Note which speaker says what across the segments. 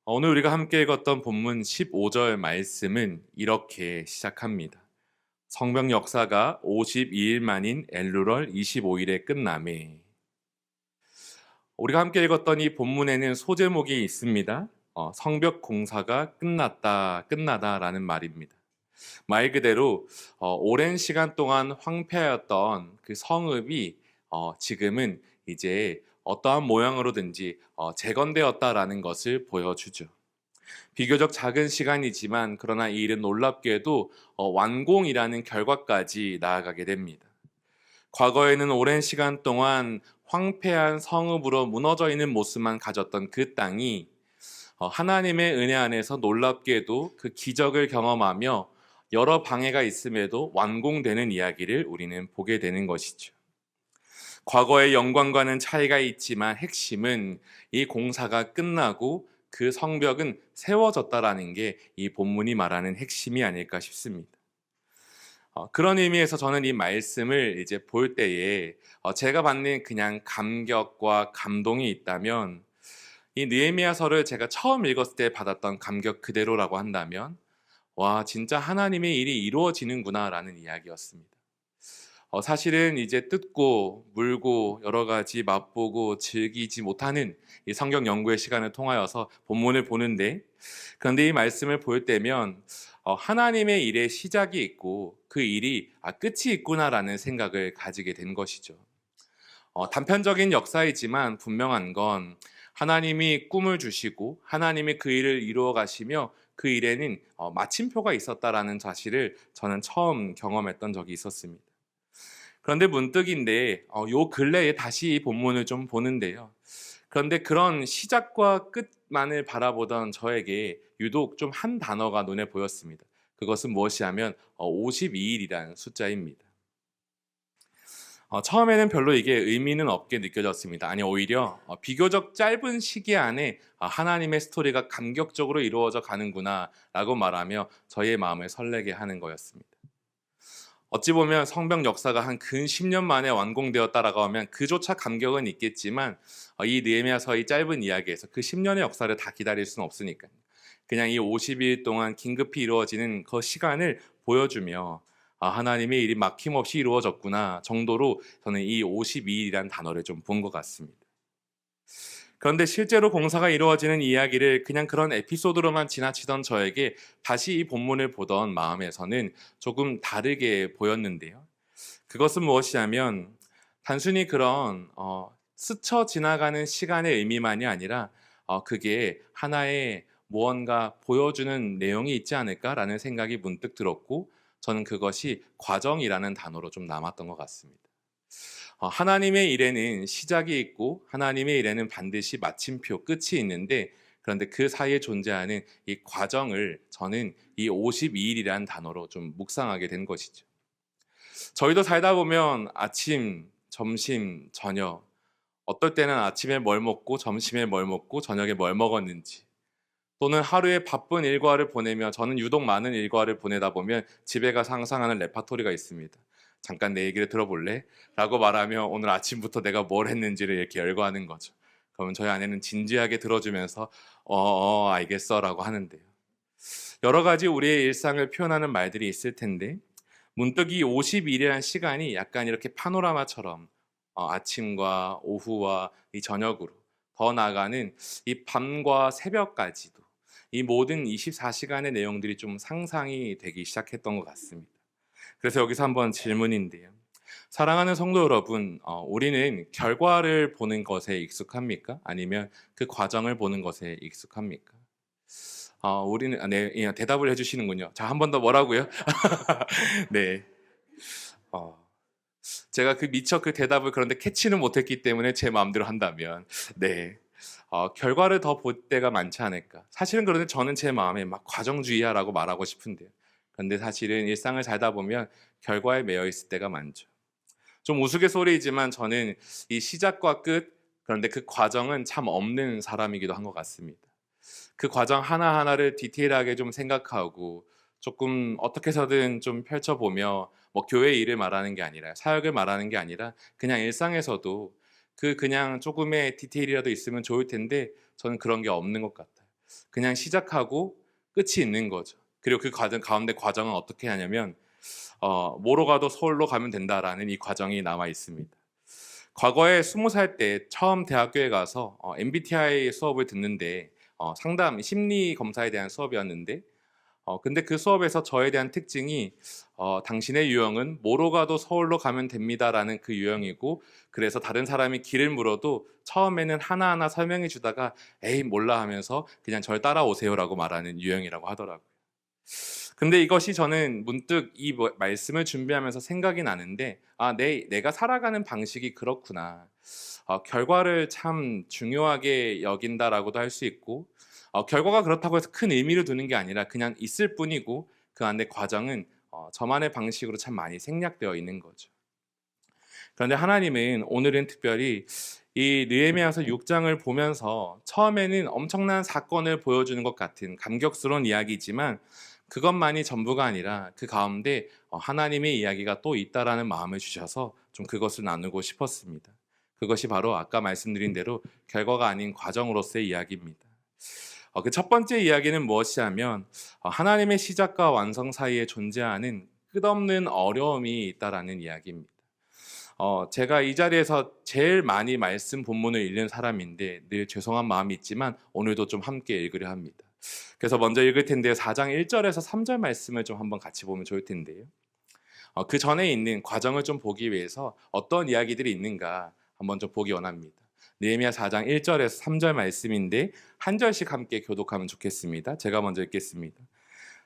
Speaker 1: 오늘 우리가 함께 읽었던 본문 15절 말씀은 이렇게 시작합니다. 성경 역사가 52일 만인 엘루럴 25일에 끝남에. 우리가 함께 읽었던 이 본문에는 소제목이 있습니다. 성벽 공사가 끝나다라는 말입니다. 말 그대로 오랜 시간 동안 황폐하였던 그 성읍이 지금은 이제 어떠한 모양으로든지 재건되었다라는 것을 보여주죠. 비교적 작은 시간이지만 그러나 이 일은 놀랍게도 완공이라는 결과까지 나아가게 됩니다. 과거에는 오랜 시간 동안 황폐한 성읍으로 무너져 있는 모습만 가졌던 그 땅이 하나님의 은혜 안에서 놀랍게도 그 기적을 경험하며 여러 방해가 있음에도 완공되는 이야기를 우리는 보게 되는 것이죠. 과거의 영광과는 차이가 있지만 핵심은 이 공사가 끝나고 그 성벽은 세워졌다라는 게 이 본문이 말하는 핵심이 아닐까 싶습니다. 그런 의미에서 저는 이 말씀을 이제 볼 때에 제가 받는 그냥 감격과 감동이 있다면 이 느헤미야서를 제가 처음 읽었을 때 받았던 감격 그대로라고 한다면 와 진짜 하나님의 일이 이루어지는구나라는 이야기였습니다. 사실은 이제 뜯고 물고 여러 가지 맛보고 즐기지 못하는 이 성경 연구의 시간을 통하여서 본문을 보는데 그런데 이 말씀을 볼 때면 하나님의 일의 시작이 있고 그 일이 끝이 있구나라는 생각을 가지게 된 것이죠. 단편적인 역사이지만 분명한 건 하나님이 꿈을 주시고 하나님이 그 일을 이루어 가시며 그 일에는 마침표가 있었다라는 사실을 저는 처음 경험했던 적이 있었습니다. 그런데 문득인데 요 근래에 다시 이 본문을 좀 보는데요. 그런데 그런 시작과 끝만을 바라보던 저에게 유독 좀 한 단어가 눈에 보였습니다. 그것은 무엇이냐면 52일이라는 숫자입니다. 처음에는 별로 이게 의미는 없게 느껴졌습니다. 아니 오히려 비교적 짧은 시기 안에 하나님의 스토리가 감격적으로 이루어져 가는구나라고 말하며 저희의 마음을 설레게 하는 거였습니다. 어찌 보면 성벽 역사가 한 근 10년 만에 완공되었다라고 하면 그조차 감격은 있겠지만 이 느헤미야서의 짧은 이야기에서 그 10년의 역사를 다 기다릴 수는 없으니까요. 그냥 이 50일 동안 긴급히 이루어지는 그 시간을 보여주며 하나님의 일이 막힘없이 이루어졌구나 정도로 저는 이 52일이라는 단어를 좀 본 것 같습니다. 그런데 실제로 공사가 이루어지는 이야기를 그냥 그런 에피소드로만 지나치던 저에게 다시 이 본문을 보던 마음에서는 조금 다르게 보였는데요. 그것은 무엇이냐면 단순히 그런 스쳐 지나가는 시간의 의미만이 아니라 그게 하나의 무언가 보여주는 내용이 있지 않을까라는 생각이 문득 들었고 저는 그것이 과정이라는 단어로 좀 남았던 것 같습니다. 하나님의 일에는 시작이 있고 하나님의 일에는 반드시 마침표, 끝이 있는데 그런데 그 사이에 존재하는 이 과정을 저는 이 52일이라는 단어로 좀 묵상하게 된 것이죠. 저희도 살다 보면 아침, 점심, 저녁 어떨 때는 아침에 뭘 먹고 점심에 뭘 먹고 저녁에 뭘 먹었는지 또는 하루에 바쁜 일과를 보내며 저는 유독 많은 일과를 보내다 보면 집에 가서 항상 하는 레파토리가 있습니다. 잠깐 내 얘기를 들어볼래? 라고 말하며 오늘 아침부터 내가 뭘 했는지를 이렇게 열거하는 거죠. 그러면 저희 아내는 진지하게 들어주면서 알겠어 라고 하는데요. 여러 가지 우리의 일상을 표현하는 말들이 있을 텐데 문득 이 50일이라는 시간이 약간 이렇게 파노라마처럼 아침과 오후와 이 저녁으로 더 나아가는 이 밤과 새벽까지도 이 모든 24시간의 내용들이 좀 상상이 되기 시작했던 것 같습니다. 그래서 여기서 한번 질문인데요. 사랑하는 성도 여러분, 우리는 결과를 보는 것에 익숙합니까? 아니면 그 과정을 보는 것에 익숙합니까? 우리는 네, 예, 대답을 해주시는군요. 자, 한 번 더 뭐라고요? 네. 어, 제가 미처 그 대답을 그런데 캐치는 못했기 때문에 제 마음대로 한다면, 네. 결과를 더 볼 때가 많지 않을까. 사실은 그런데 저는 제 마음에 막 과정주의야라고 말하고 싶은데요. 그런데 사실은 일상을 살다 보면 결과에 매여 있을 때가 많죠. 좀 우스갯소리이지만 저는 이 시작과 끝, 그런데 그 과정은 참 없는 사람이기도 한 것 같습니다. 그 과정 하나하나를 디테일하게 좀 생각하고 조금 어떻게 해서든 좀 펼쳐보며 뭐 교회 일을 말하는 게 아니라 사역을 말하는 게 아니라 그냥 일상에서도 그냥 조금의 디테일이라도 있으면 좋을 텐데 저는 그런 게 없는 것 같아요. 그냥 시작하고 끝이 있는 거죠. 그리고 그 과정 가운데 과정은 어떻게 하냐면 뭐로 가도 서울로 가면 된다라는 이 과정이 남아 있습니다. 과거에 20살 때 처음 대학교에 가서 MBTI 수업을 듣는데 상담 심리 검사에 대한 수업이었는데 근데 그 수업에서 저에 대한 특징이 당신의 유형은 뭐로 가도 서울로 가면 됩니다라는 그 유형이고, 그래서 다른 사람이 길을 물어도 처음에는 하나하나 설명해 주다가 에이 몰라 하면서 그냥 절 따라오세요라고 말하는 유형이라고 하더라고요. 근데 이것이 저는 문득 이 말씀을 준비하면서 생각이 나는데, 내가 살아가는 방식이 그렇구나. 결과를 참 중요하게 여긴다라고도 할 수 있고, 결과가 그렇다고 해서 큰 의미를 두는 게 아니라 그냥 있을 뿐이고, 그 안에 과정은 저만의 방식으로 참 많이 생략되어 있는 거죠. 그런데 하나님은 오늘은 특별히 이 느헤미야서 6장을 보면서 처음에는 엄청난 사건을 보여주는 것 같은 감격스러운 이야기지만, 그것만이 전부가 아니라 그 가운데 하나님의 이야기가 또 있다라는 마음을 주셔서 좀 그것을 나누고 싶었습니다. 그것이 바로 아까 말씀드린 대로 결과가 아닌 과정으로서의 이야기입니다. 그 첫 번째 이야기는 무엇이냐면 하나님의 시작과 완성 사이에 존재하는 끝없는 어려움이 있다라는 이야기입니다. 제가 이 자리에서 제일 많이 말씀 본문을 읽는 사람인데 늘 죄송한 마음이 있지만 오늘도 좀 함께 읽으려 합니다. 그래서 먼저 읽을 텐데요. 4장 1절에서 3절 말씀을 좀 한번 같이 보면 좋을 텐데요. 그 전에 있는 과정을 좀 보기 위해서 어떤 이야기들이 있는가 한번 좀 보기 원합니다. 느헤미야 4장 1절에서 3절 말씀인데 한 절씩 함께 교독하면 좋겠습니다. 제가 먼저 읽겠습니다.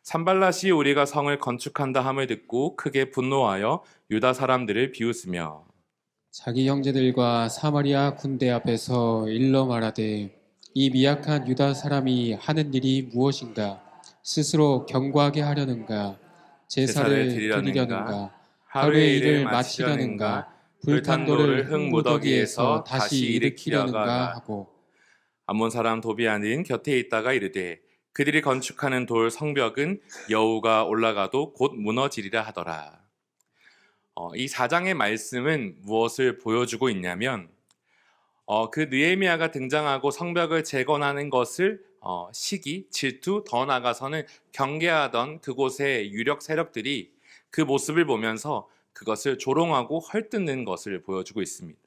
Speaker 1: 산발랏이 우리가 성을 건축한다 함을 듣고 크게 분노하여 유다 사람들을 비웃으며
Speaker 2: 자기 형제들과 사마리아 군대 앞에서 일러 말하되 이 미약한 유다 사람이 하는 일이 무엇인가? 스스로 경고하게 하려는가? 제사를 드리려는가? 하루의 일을 마치려는가? 불탄돌을 흙 무더기에서 다시 일으키려는가 하고.
Speaker 1: 암몬 사람 도비아는 곁에 있다가 이르되 그들이 건축하는 돌 성벽은 여우가 올라가도 곧 무너지리라 하더라. 이 4장의 말씀은 무엇을 보여주고 있냐면 그 느헤미야가 등장하고 성벽을 재건하는 것을 시기, 질투, 더 나아가서는 경계하던 그곳의 유력 세력들이 그 모습을 보면서 그것을 조롱하고 헐뜯는 것을 보여주고 있습니다.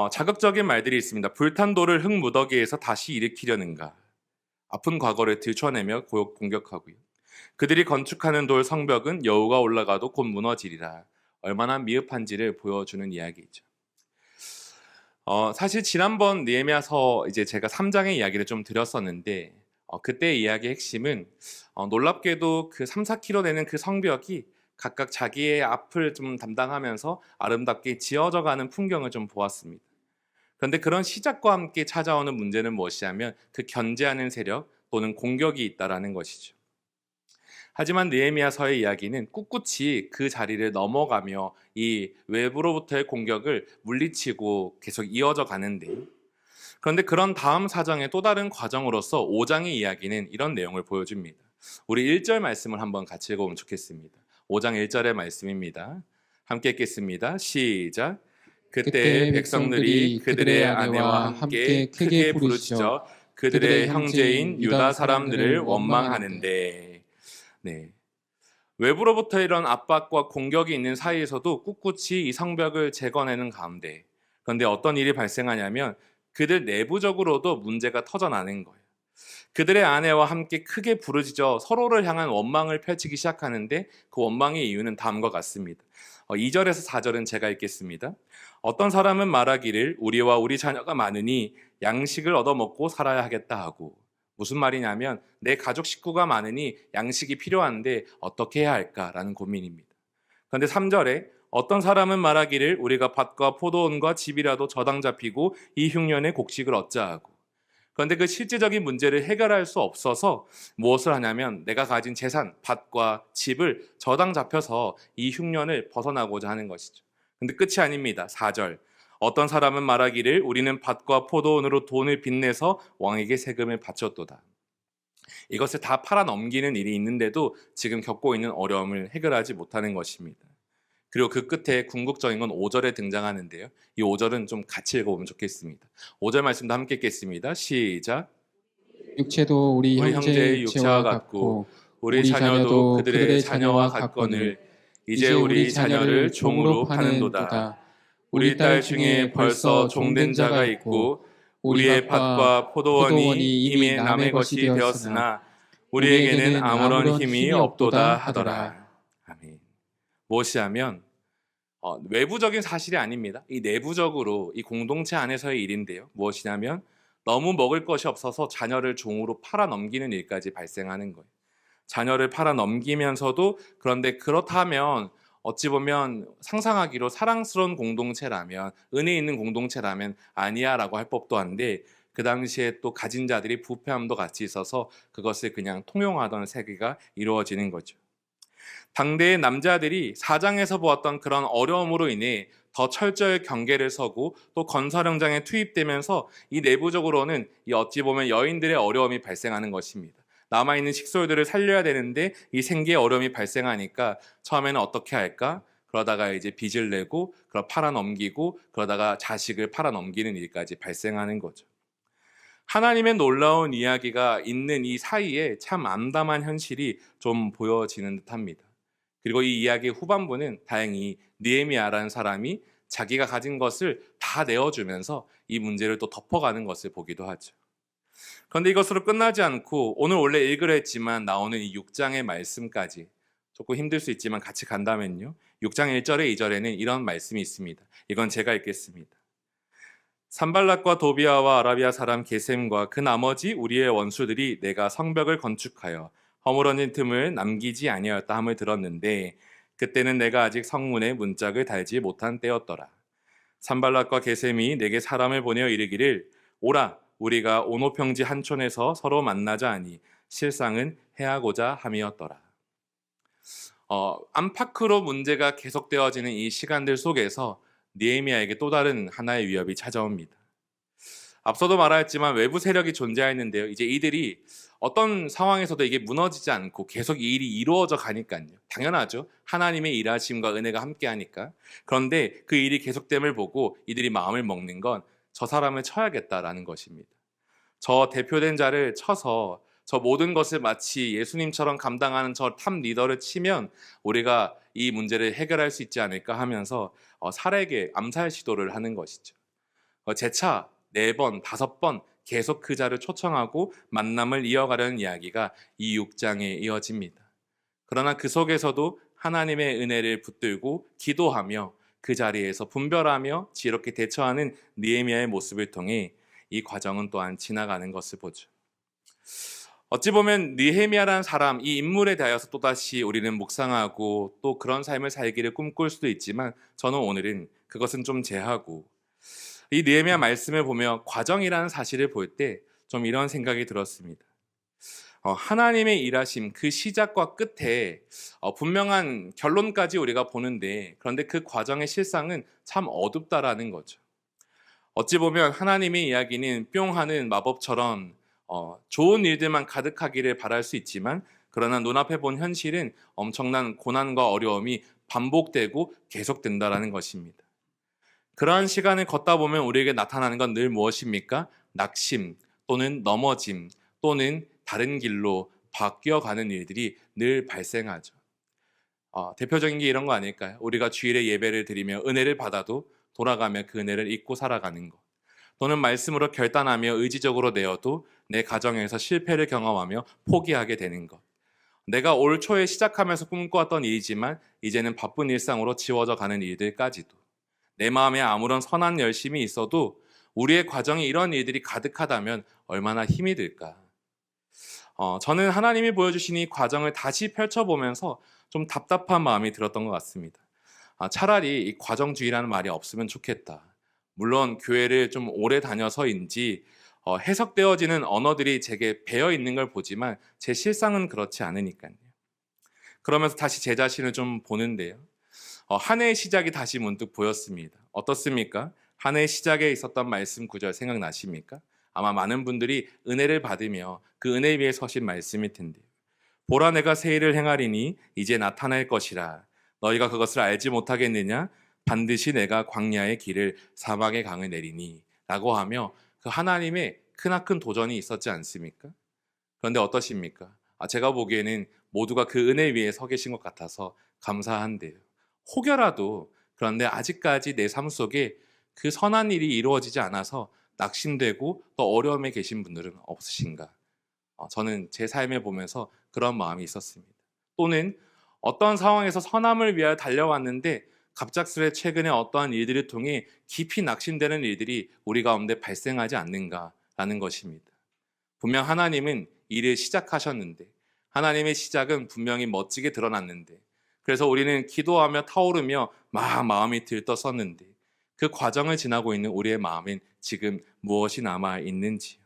Speaker 1: 자극적인 말들이 있습니다. 불탄 돌을 흙 무더기에서 다시 일으키려는가? 아픈 과거를 들춰내며 공격하고요. 그들이 건축하는 돌 성벽은 여우가 올라가도 곧 무너지리라. 얼마나 미흡한지를 보여주는 이야기죠. 사실 지난번 느헤미야서 이제 제가 3장의 이야기를 좀 드렸었는데 그때 이야기의 핵심은 놀랍게도 그 3, 4km 되는 그 성벽이 각각 자기의 앞을 좀 담당하면서 아름답게 지어져 가는 풍경을 좀 보았습니다. 그런데 그런 시작과 함께 찾아오는 문제는 무엇이냐면 그 견제하는 세력 또는 공격이 있다라는 것이죠. 하지만 느헤미야서의 이야기는 꿋꿋이 그 자리를 넘어가며 이 외부로부터의 공격을 물리치고 계속 이어져 가는데, 그런데 그런 다음 사정의 또 다른 과정으로서 5장의 이야기는 이런 내용을 보여줍니다. 우리 1절 말씀을 한번 같이 읽어보면 좋겠습니다. 5장 1절의 말씀입니다. 함께 읽겠습니다. 시작. 그때 백성들이 그들의 아내와 함께 크게 부르짖어 그들의 형제인 유다 사람들을 원망하는데, 네. 외부로부터 이런 압박과 공격이 있는 사이에서도 꿋꿋이 이 성벽을 재건하는 가운데, 그런데 어떤 일이 발생하냐면 그들 내부적으로도 문제가 터져나는 거예요. 그들의 아내와 함께 크게 부르짖어 서로를 향한 원망을 펼치기 시작하는데 그 원망의 이유는 다음과 같습니다. 2절에서 4절은 제가 읽겠습니다. 어떤 사람은 말하기를 우리와 우리 자녀가 많으니 양식을 얻어먹고 살아야 하겠다 하고, 무슨 말이냐면 내 가족 식구가 많으니 양식이 필요한데 어떻게 해야 할까라는 고민입니다. 그런데 3절에 어떤 사람은 말하기를 우리가 밭과 포도원과 집이라도 저당 잡히고 이 흉년에 곡식을 얻자 하고, 그런데 그 실질적인 문제를 해결할 수 없어서 무엇을 하냐면 내가 가진 재산, 밭과 집을 저당 잡혀서 이 흉년을 벗어나고자 하는 것이죠. 그런데 끝이 아닙니다. 4절. 어떤 사람은 말하기를 우리는 밭과 포도원으로 돈을 빚내서 왕에게 세금을 바쳤도다. 이것을 다 팔아 넘기는 일이 있는데도 지금 겪고 있는 어려움을 해결하지 못하는 것입니다. 그리고 그 끝에 궁극적인 건 5절에 등장하는데요. 이 5절은 좀 같이 읽어보면 좋겠습니다. 5절 말씀도 함께 읽겠습니다. 시작.
Speaker 2: 육체도 우리
Speaker 1: 우리 형제의
Speaker 2: 형제의
Speaker 1: 육체와
Speaker 2: 육체와
Speaker 1: 같고
Speaker 2: 같고
Speaker 1: 우리 자녀도 그들의 자녀와 같거늘 이제 우리 자녀를 종으로 파는도다. 우리 딸 중에 벌써 종된 자가 있고 우리의 밭과 포도원이 이미 남의 것이 되었으나 우리에게는 아무런 힘이 없도다 하더라. 아멘. 무엇이하면 외부적인 사실이 아닙니다. 이 내부적으로 이 공동체 안에서의 일인데요. 무엇이냐면 너무 먹을 것이 없어서 자녀를 종으로 팔아 넘기는 일까지 발생하는 거예요. 자녀를 팔아 넘기면서도 그런데 그렇다면 어찌 보면 상상하기로 사랑스러운 공동체라면 은혜 있는 공동체라면 아니야라고 할 법도 한데 그 당시에 또 가진 자들이 부패함도 같이 있어서 그것을 그냥 통용하던 세계가 이루어지는 거죠. 당대의 남자들이 사장에서 보았던 그런 어려움으로 인해 더 철저히 경계를 서고 또 건설 현장에 투입되면서 이 내부적으로는 이 어찌 보면 여인들의 어려움이 발생하는 것입니다. 남아있는 식솔들을 살려야 되는데 이 생계에 어려움이 발생하니까 처음에는 어떻게 할까? 그러다가 이제 빚을 내고 팔아넘기고 그러다가 자식을 팔아넘기는 일까지 발생하는 거죠. 하나님의 놀라운 이야기가 있는 이 사이에 참 암담한 현실이 좀 보여지는 듯합니다. 그리고 이 이야기의 후반부는 다행히 느헤미야라는 사람이 자기가 가진 것을 다 내어주면서 이 문제를 또 덮어가는 것을 보기도 하죠. 그런데 이것으로 끝나지 않고 오늘 원래 읽으려 했지만 나오는 이 6장의 말씀까지 조금 힘들 수 있지만 같이 간다면요. 6장 1절에 2절에는 이런 말씀이 있습니다. 이건 제가 읽겠습니다. 산발락과 도비아와 아라비아 사람 게셈과 그 나머지 우리의 원수들이 내가 성벽을 건축하여 허물어진 틈을 남기지 아니하였다 함을 들었는데 그때는 내가 아직 성문에 문짝을 달지 못한 때였더라. 산발락과 게셈이 내게 사람을 보내어 이르기를 오라 우리가 오노평지 한촌에서 서로 만나자 하니 실상은 해하고자 함이었더라. 안팎으로 문제가 계속되어지는 이 시간들 속에서 느헤미야에게 또 다른 하나의 위협이 찾아옵니다. 앞서도 말하였지만 외부 세력이 존재했는데요. 이제 이들이 어떤 상황에서도 이게 무너지지 않고 계속 이 일이 이루어져 가니까요. 당연하죠. 하나님의 일하심과 은혜가 함께하니까. 그런데 그 일이 계속됨을 보고 이들이 마음을 먹는 건 저 사람을 쳐야겠다라는 것입니다. 저 대표된 자를 쳐서 저 모든 것을 마치 예수님처럼 감당하는 저 탑 리더를 치면 우리가 이 문제를 해결할 수 있지 않을까 하면서 살해계 암살 시도를 하는 것이죠. 재차 4번, 5번 계속 그 자를 초청하고 만남을 이어가려는 이야기가 이 6장에 이어집니다. 그러나 그 속에서도 하나님의 은혜를 붙들고 기도하며 그 자리에서 분별하며 지혜롭게 대처하는 느헤미야의 모습을 통해 이 과정은 또한 지나가는 것을 보죠. 어찌 보면 느헤미야라는 사람, 이 인물에 대하여서 또다시 우리는 묵상하고 또 그런 삶을 살기를 꿈꿀 수도 있지만 저는 오늘은 그것은 좀 제하고 이 느헤미야 말씀을 보며 과정이라는 사실을 볼 때 좀 이런 생각이 들었습니다. 하나님의 일하심 그 시작과 끝에 분명한 결론까지 우리가 보는데 그런데 그 과정의 실상은 참 어둡다라는 거죠. 어찌 보면 하나님의 이야기는 뿅 하는 마법처럼 좋은 일들만 가득하기를 바랄 수 있지만 그러나 눈앞에 본 현실은 엄청난 고난과 어려움이 반복되고 계속된다라는 것입니다. 그러한 시간을 걷다 보면 우리에게 나타나는 건 늘 무엇입니까? 낙심 또는 넘어짐 또는 다른 길로 바뀌어가는 일들이 늘 발생하죠. 대표적인 게 이런 거 아닐까요? 우리가 주일에 예배를 드리며 은혜를 받아도 돌아가며 그 은혜를 잊고 살아가는 것. 또는 말씀으로 결단하며 의지적으로 내어도 내 가정에서 실패를 경험하며 포기하게 되는 것. 내가 올 초에 시작하면서 꿈꿔왔던 일이지만 이제는 바쁜 일상으로 지워져 가는 일들까지도. 내 마음에 아무런 선한 열심이 있어도 우리의 과정에 이런 일들이 가득하다면 얼마나 힘이 들까. 저는 하나님이 보여주신 이 과정을 다시 펼쳐보면서 좀 답답한 마음이 들었던 것 같습니다. 차라리 이 과정주의라는 말이 없으면 좋겠다. 물론 교회를 좀 오래 다녀서인지 해석되어지는 언어들이 제게 배어 있는 걸 보지만 제 실상은 그렇지 않으니까요. 그러면서 다시 제 자신을 좀 보는데요. 한 해의 시작이 다시 문득 보였습니다. 어떻습니까? 한 해의 시작에 있었던 말씀 구절 생각나십니까? 아마 많은 분들이 은혜를 받으며 그 은혜 위에 서신 말씀일 텐데요. 보라 내가 새 일을 행하리니 이제 나타날 것이라. 너희가 그것을 알지 못하겠느냐? 반드시 내가 광야의 길을 사막의 강을 내리니 라고 하며 그 하나님의 크나큰 도전이 있었지 않습니까? 그런데 어떠십니까? 제가 보기에는 모두가 그 은혜 위에 서 계신 것 같아서 감사한데요. 혹여라도 그런데 아직까지 내 삶 속에 그 선한 일이 이루어지지 않아서 낙심되고 또 어려움에 계신 분들은 없으신가? 저는 제 삶을 보면서 그런 마음이 있었습니다. 또는 어떤 상황에서 선함을 위하여 달려왔는데 갑작스레 최근에 어떠한 일들을 통해 깊이 낙심되는 일들이 우리 가운데 발생하지 않는가라는 것입니다. 분명 하나님은 일을 시작하셨는데 하나님의 시작은 분명히 멋지게 드러났는데 그래서 우리는 기도하며 타오르며 막 마음이 들떴었는데 그 과정을 지나고 있는 우리의 마음은 지금 무엇이 남아 있는지요.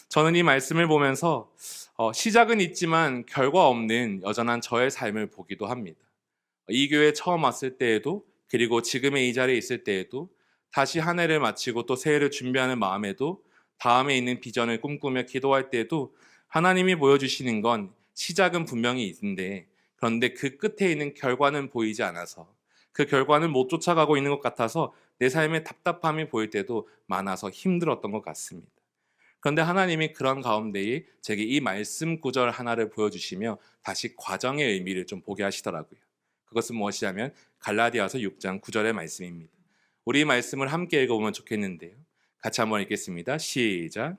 Speaker 1: 저는 이 말씀을 보면서 시작은 있지만 결과 없는 여전한 저의 삶을 보기도 합니다. 이 교회에 처음 왔을 때에도 그리고 지금의 이 자리에 있을 때에도 다시 한 해를 마치고 또 새해를 준비하는 마음에도 다음에 있는 비전을 꿈꾸며 기도할 때에도 하나님이 보여주시는 건 시작은 분명히 있는데 그런데 그 끝에 있는 결과는 보이지 않아서 그 결과는 못 쫓아가고 있는 것 같아서 내 삶에 답답함이 보일 때도 많아서 힘들었던 것 같습니다. 그런데 하나님이 그런 가운데에 제게 이 말씀 구절 하나를 보여주시며 다시 과정의 의미를 좀 보게 하시더라고요. 그것은 무엇이냐면 갈라디아서 6장 9절의 말씀입니다. 우리 이 말씀을 함께 읽어보면 좋겠는데요. 같이 한번 읽겠습니다. 시작.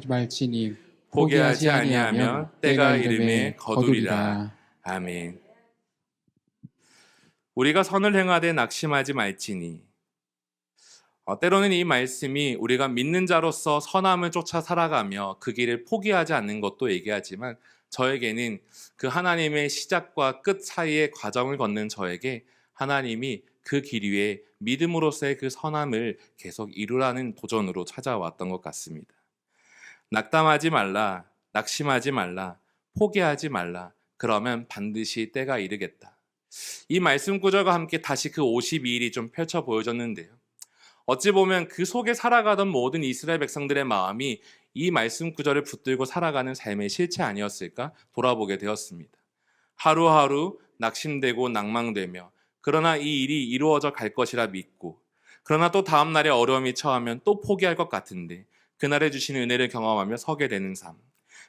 Speaker 2: 말지니
Speaker 1: 포기하지 아니하면 때가 이름에 거두리라. 아멘. 우리가 선을 행하되 낙심하지 말지니. 때로는 이 말씀이 우리가 믿는 자로서 선함을 쫓아 살아가며 그 길을 포기하지 않는 것도 얘기하지만 저에게는 그 하나님의 시작과 끝 사이의 과정을 걷는 저에게 하나님이 그 길 위에 믿음으로서의 그 선함을 계속 이루라는 도전으로 찾아왔던 것 같습니다. 낙담하지 말라, 낙심하지 말라, 포기하지 말라. 그러면 반드시 때가 이르겠다. 이 말씀 구절과 함께 다시 그 52일이 좀 펼쳐 보여졌는데요. 어찌 보면 그 속에 살아가던 모든 이스라엘 백성들의 마음이 이 말씀 구절을 붙들고 살아가는 삶의 실체 아니었을까 돌아보게 되었습니다. 하루하루 낙심되고 낭망되며 그러나 이 일이 이루어져 갈 것이라 믿고 그러나 또 다음 날에 어려움이 처하면 또 포기할 것 같은데 그날에 주신 은혜를 경험하며 서게 되는 삶.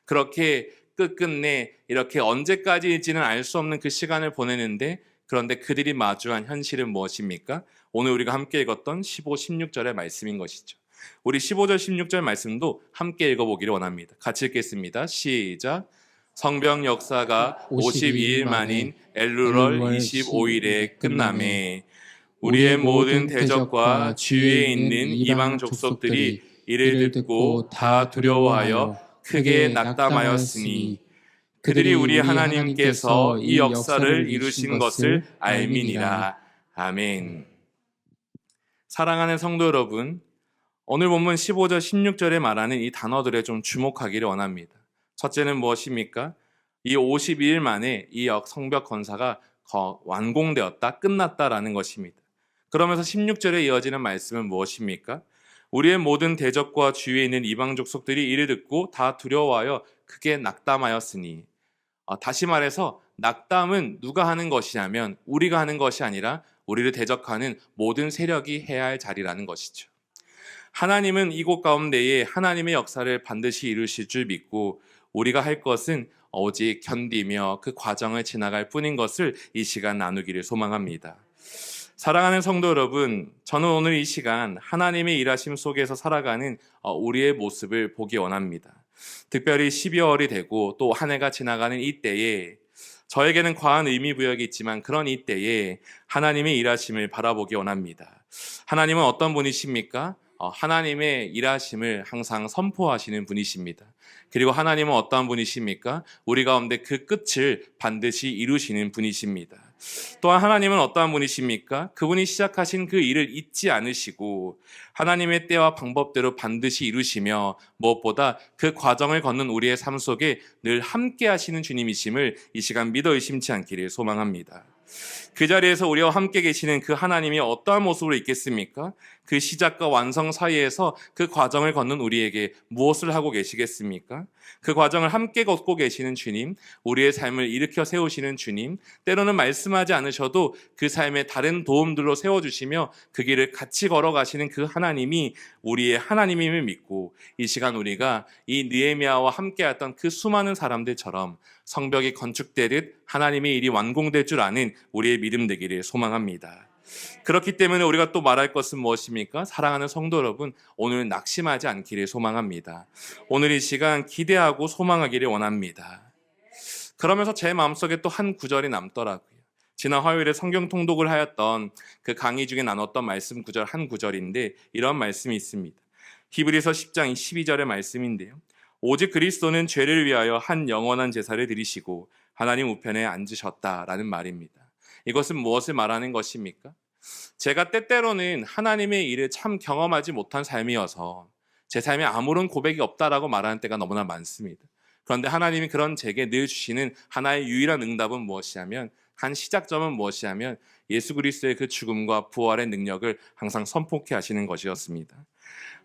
Speaker 1: 그렇게 끝끝내 이렇게 언제까지일지는 알 수 없는 그 시간을 보내는데 그런데 그들이 마주한 현실은 무엇입니까? 오늘 우리가 함께 읽었던 15, 16절의 말씀인 것이죠. 우리 15절, 16절 말씀도 함께 읽어보기를 원합니다. 같이 읽겠습니다. 시작. 성경 역사가 52일 만인 엘루럴 25일에 끝나매 우리의 모든 대적과 주위에 있는 이방 족속들이 이를 듣고 다 두려워하여 크게 낙담하였으니 그들이 우리 하나님께서 이 역사를 이루신 것을 알미니라. 아멘. 사랑하는 성도 여러분, 오늘 본문 15절, 16절에 말하는 이 단어들에 좀 주목하기를 원합니다. 첫째는 무엇입니까? 이 52일 만에 이 성벽 건사가 완공되었다, 끝났다라는 것입니다. 그러면서 16절에 이어지는 말씀은 무엇입니까? 우리의 모든 대적과 주위에 있는 이방 족속들이 이를 듣고 다 두려워하여 크게 낙담하였으니. 다시 말해서 낙담은 누가 하는 것이냐면 우리가 하는 것이 아니라 우리를 대적하는 모든 세력이 해야 할 자리라는 것이죠. 하나님은 이곳 가운데에 하나님의 역사를 반드시 이루실 줄 믿고 우리가 할 것은 오직 견디며 그 과정을 지나갈 뿐인 것을 이 시간 나누기를 소망합니다. 사랑하는 성도 여러분, 저는 오늘 이 시간 하나님의 일하심 속에서 살아가는 우리의 모습을 보기 원합니다. 특별히 12월이 되고 또 한 해가 지나가는 이때에 저에게는 과한 의미 부여가 있지만 그런 이때에 하나님의 일하심을 바라보기 원합니다. 하나님은 어떤 분이십니까? 하나님의 일하심을 항상 선포하시는 분이십니다. 그리고 하나님은 어떠한 분이십니까? 우리 가운데 그 끝을 반드시 이루시는 분이십니다. 또한 하나님은 어떠한 분이십니까? 그분이 시작하신 그 일을 잊지 않으시고 하나님의 때와 방법대로 반드시 이루시며 무엇보다 그 과정을 걷는 우리의 삶 속에 늘 함께 하시는 주님이심을 이 시간 믿어 의심치 않기를 소망합니다. 그 자리에서 우리와 함께 계시는 그 하나님이 어떠한 모습으로 있겠습니까? 그 시작과 완성 사이에서 그 과정을 걷는 우리에게 무엇을 하고 계시겠습니까? 그 과정을 함께 걷고 계시는 주님, 우리의 삶을 일으켜 세우시는 주님, 때로는 말씀하지 않으셔도 그 삶의 다른 도움들로 세워주시며 그 길을 같이 걸어가시는 그 하나님이 우리의 하나님임을 믿고 이 시간 우리가 이 느헤미야와 함께했던 그 수많은 사람들처럼 성벽이 건축되듯 하나님의 일이 완공될 줄 아는 우리의 믿음 되기를 소망합니다. 그렇기 때문에 우리가 또 말할 것은 무엇입니까? 사랑하는 성도 여러분, 오늘 낙심하지 않기를 소망합니다. 오늘 이 시간 기대하고 소망하기를 원합니다. 그러면서 제 마음속에 또 한 구절이 남더라고요. 지난 화요일에 성경 통독을 하였던 그 강의 중에 나눴던 말씀 구절 한 구절인데 이런 말씀이 있습니다. 히브리서 10장 12절의 말씀인데요. 오직 그리스도는 죄를 위하여 한 영원한 제사를 드리시고 하나님 우편에 앉으셨다라는 말입니다. 이것은 무엇을 말하는 것입니까? 제가 때때로는 하나님의 일을 참 경험하지 못한 삶이어서 제 삶에 아무런 고백이 없다라고 말하는 때가 너무나 많습니다. 그런데 하나님이 그런 제게 늘 주시는 하나의 유일한 응답은 무엇이냐면, 한 시작점은 무엇이냐면 예수 그리스도의 그 죽음과 부활의 능력을 항상 선포케 하시는 것이었습니다.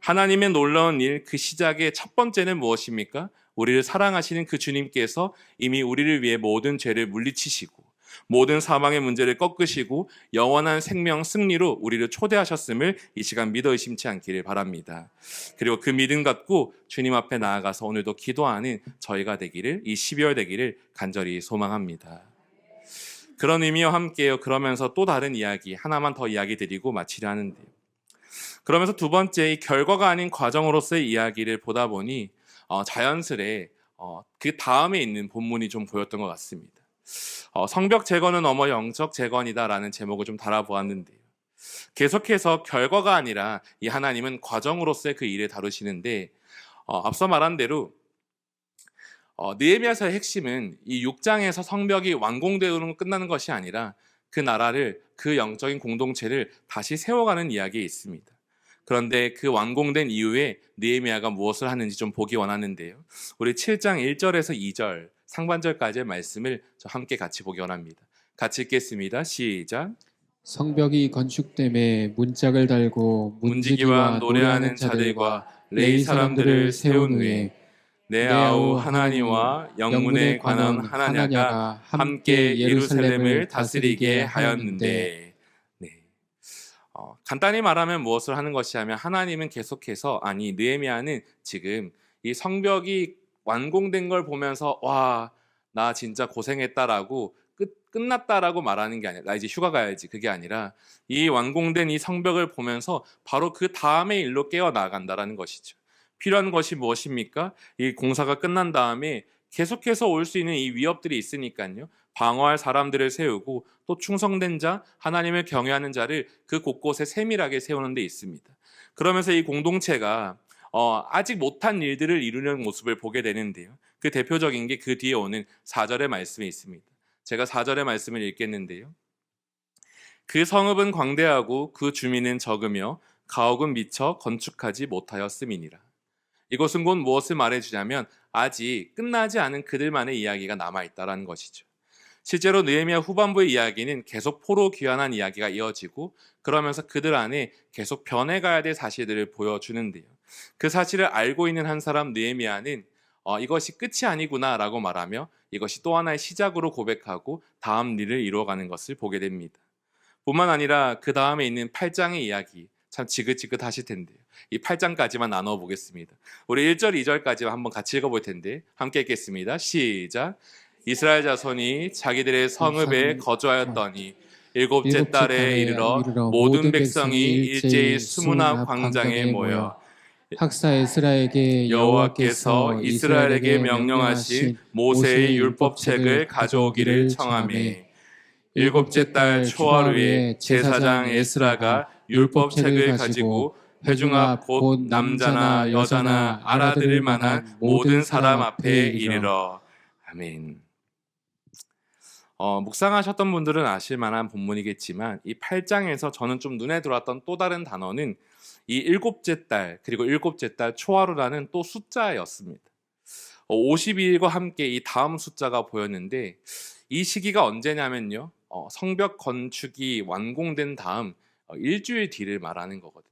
Speaker 1: 하나님의 놀라운 일, 그 시작의 첫 번째는 무엇입니까? 우리를 사랑하시는 그 주님께서 이미 우리를 위해 모든 죄를 물리치시고 모든 사망의 문제를 꺾으시고 영원한 생명 승리로 우리를 초대하셨음을 이 시간 믿어 의심치 않기를 바랍니다. 그리고 그 믿음 갖고 주님 앞에 나아가서 오늘도 기도하는 저희가 되기를, 이 12월 되기를 간절히 소망합니다. 그런 의미와 함께요. 그러면서 또 다른 이야기 하나만 더 이야기 드리고 마치려 하는데요. 그러면서 두 번째, 이 결과가 아닌 과정으로서의 이야기를 보다 보니 자연스레 그 다음에 있는 본문이 좀 보였던 것 같습니다. 성벽 재건은 너머 영적 재건이다라는 제목을 좀 달아보았는데요. 계속해서 결과가 아니라 이 하나님은 과정으로서의 그 일을 다루시는데 앞서 말한 대로 느헤미야서의 핵심은 이 6장에서 성벽이 완공되는 끝나는 것이 아니라 그 나라를, 그 영적인 공동체를 다시 세워가는 이야기에 있습니다. 그런데 그 완공된 이후에 느헤미야가 무엇을 하는지 좀 보기 원하는데요. 우리 7장 1절에서 2절 상반절까지의 말씀을 저 함께 같이 보기 원합니다. 같이 읽겠습니다. 시작.
Speaker 2: 성벽이 건축됨에 문짝을 달고
Speaker 1: 문지기와 노래하는 자들과 레위 사람들을 세운 후에 내 아우 하나니와 영문에 관한 하나냐가 함께 예루살렘을 다스리게 하였는데. 간단히 말하면 무엇을 하는 것이 하면 하나님은 계속해서, 느헤미야는 지금 이 성벽이 완공된 걸 보면서 와, 나 진짜 고생했다라고 끝났다라고 말하는 게 아니라 나 이제 휴가 가야지, 그게 아니라 이 완공된 이 성벽을 보면서 바로 그 다음의 일로 깨어나간다라는 것이죠. 필요한 것이 무엇입니까? 이 공사가 끝난 다음에 계속해서 올 수 있는 이 위협들이 있으니까요. 방어할 사람들을 세우고 또 충성된 자, 하나님을 경외하는 자를 그 곳곳에 세밀하게 세우는 데 있습니다. 그러면서 이 공동체가 아직 못한 일들을 이루는 모습을 보게 되는데요. 그 대표적인 게 그 뒤에 오는 4절의 말씀에 있습니다. 제가 4절의 말씀을 읽겠는데요. 그 성읍은 광대하고 그 주민은 적으며 가옥은 미처 건축하지 못하였음이니라. 이것은 곧 무엇을 말해주냐면 아직 끝나지 않은 그들만의 이야기가 남아있다는 것이죠. 실제로 느헤미야 후반부의 이야기는 계속 포로 귀환한 이야기가 이어지고 그러면서 그들 안에 계속 변해가야 될 사실들을 보여주는데요. 그 사실을 알고 있는 한 사람 느헤미야는 이것이 끝이 아니구나라고 말하며 이것이 또 하나의 시작으로 고백하고 다음 일을 이루어가는 것을 보게 됩니다. 뿐만 아니라 그 다음에 있는 8장의 이야기, 참 지긋지긋하실 텐데요. 이 8장까지만 나눠보겠습니다. 우리 1절, 2절까지 한번 같이 읽어볼 텐데 함께 읽겠습니다. 시작. 이스라엘 자손이 자기들의 성읍에 거주하였더니 일곱째 달에 이르러 모든 백성이 일제히 수문합 광장에 모여
Speaker 2: 학사 에스라에게
Speaker 1: 여호와께서 이스라엘에게 명령하신 모세의 율법책을 가져오기를 청하매 일곱째 달 초하루에 제사장 에스라가 율법책을 가지고 회중 앞 곧 남자나 여자나 알아들을 만한 모든 사람 앞에 이르러. 아멘. 묵상하셨던 분들은 아실 만한 본문이겠지만 이 8장에서 저는 좀 눈에 들어왔던 또 다른 단어는 이 일곱째 달 그리고 일곱째 달 초하루라는 또 숫자였습니다. 52일과 함께 이 다음 숫자가 보였는데 이 시기가 언제냐면요. 성벽 건축이 완공된 다음 일주일 뒤를 말하는 거거든요.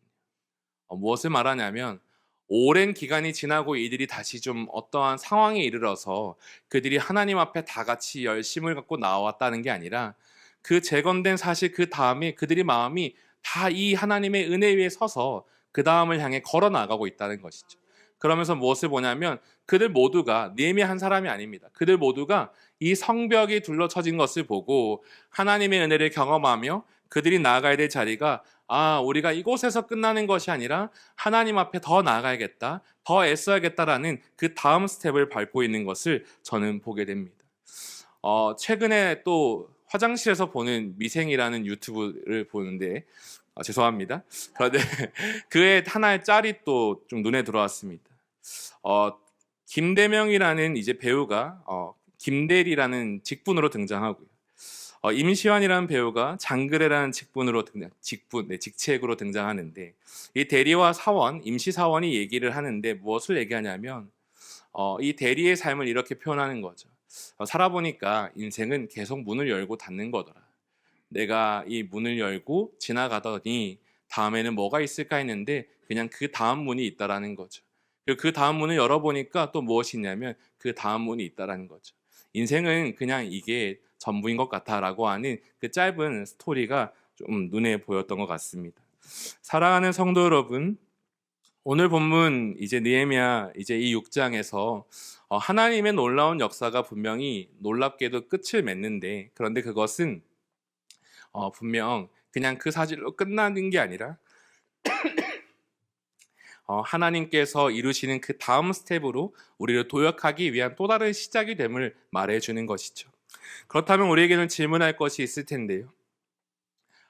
Speaker 1: 무엇을 말하냐면 오랜 기간이 지나고 이들이 다시 좀 어떠한 상황에 이르러서 그들이 하나님 앞에 다 같이 열심을 갖고 나왔다는 게 아니라 그 재건된 사실 그 다음에 그들의 마음이 다 이 하나님의 은혜 위에 서서 그 다음을 향해 걸어 나가고 있다는 것이죠. 그러면서 무엇을 보냐면 그들 모두가 느헤미야 한 사람이 아닙니다. 그들 모두가 이 성벽이 둘러쳐진 것을 보고 하나님의 은혜를 경험하며 그들이 나아가야 될 자리가 우리가 이곳에서 끝나는 것이 아니라 하나님 앞에 더 나아가야겠다, 더 애써야겠다라는 그 다음 스텝을 밟고 있는 것을 저는 보게 됩니다. 최근에 또 화장실에서 보는 미생이라는 유튜브를 보는데 죄송합니다. 그런데 그의 하나의 짤이 또 좀 눈에 들어왔습니다. 김대명이라는 이제 배우가 김대리라는 직분으로 등장하고요. 임시완이라는 배우가 장그래라는 직책으로 등장하는데 이 대리와 사원, 임시사원이 얘기를 하는데 무엇을 얘기하냐면 이 대리의 삶을 이렇게 표현하는 거죠. 살아보니까 인생은 계속 문을 열고 닫는 거더라. 내가 이 문을 열고 지나가더니 다음에는 뭐가 있을까 했는데 그냥 그 다음 문이 있다라는 거죠. 그리고 그 다음 문을 열어보니까 또 무엇이 있냐면 그 다음 문이 있다라는 거죠. 인생은 그냥 이게 전부인 것 같아라고 하는 그 짧은 스토리가 좀 눈에 보였던 것 같습니다. 사랑하는 성도 여러분, 오늘 본문 이제 느헤미야 이제 이 6장에서 하나님의 놀라운 역사가 분명히 놀랍게도 끝을 맺는데 그런데 그것은 분명 그냥 그 사실로 끝나는 게 아니라 하나님께서 이루시는 그 다음 스텝으로 우리를 도약하기 위한 또 다른 시작이 됨을 말해주는 것이죠. 그렇다면 우리에게는 질문할 것이 있을 텐데요.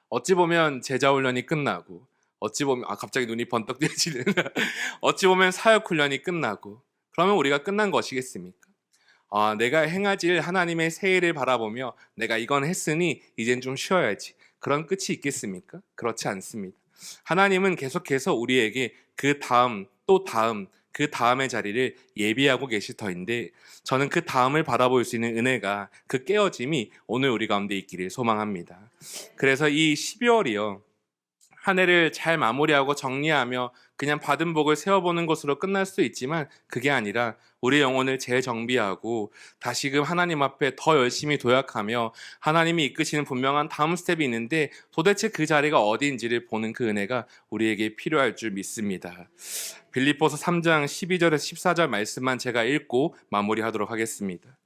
Speaker 1: 어찌 보면 제자훈련이 끝나고 어찌 보면 갑자기 눈이 번뜩 뜨지는 어찌 보면 사역훈련이 끝나고 그러면 우리가 끝난 것이겠습니까? 내가 행하질 하나님의 세일을 바라보며 내가 이건 했으니 이젠 좀 쉬어야지. 그런 끝이 있겠습니까? 그렇지 않습니다. 하나님은 계속해서 우리에게 그 다음 또 다음 그 다음의 자리를 예비하고 계실 터인데 저는 그 다음을 바라볼 수 있는 은혜가 그 깨어짐이 오늘 우리 가운데 있기를 소망합니다. 그래서 이 12월이요. 한 해를 잘 마무리하고 정리하며 그냥 받은 복을 세워보는 것으로 끝날 수도 있지만 그게 아니라 우리 영혼을 재정비하고 다시금 하나님 앞에 더 열심히 도약하며 하나님이 이끄시는 분명한 다음 스텝이 있는데 도대체 그 자리가 어디인지를 보는 그 은혜가 우리에게 필요할 줄 믿습니다. 빌립보서 3장 12절에서 14절 말씀만 제가 읽고 마무리하도록 하겠습니다.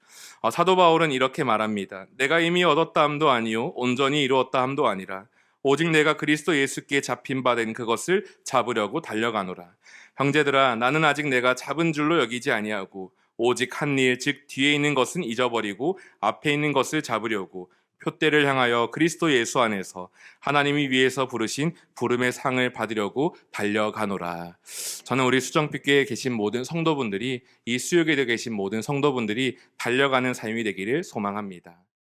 Speaker 1: 사도 바울은 이렇게 말합니다. 내가 이미 얻었다 함도 아니요 온전히 이루었다 함도 아니라 오직 내가 그리스도 예수께 잡힌 바 된 그것을 잡으려고 달려가노라. 형제들아 나는 아직 내가 잡은 줄로 여기지 아니하고 오직 한 일 즉 뒤에 있는 것은 잊어버리고 앞에 있는 것을 잡으려고 표대를 향하여 그리스도 예수 안에서 하나님이 위에서 부르신 부름의 상을 받으려고 달려가노라. 저는 우리 수정빛교회에 계신 모든 성도분들이 이 수요일에 계신 모든 성도분들이 달려가는 삶이 되기를 소망합니다.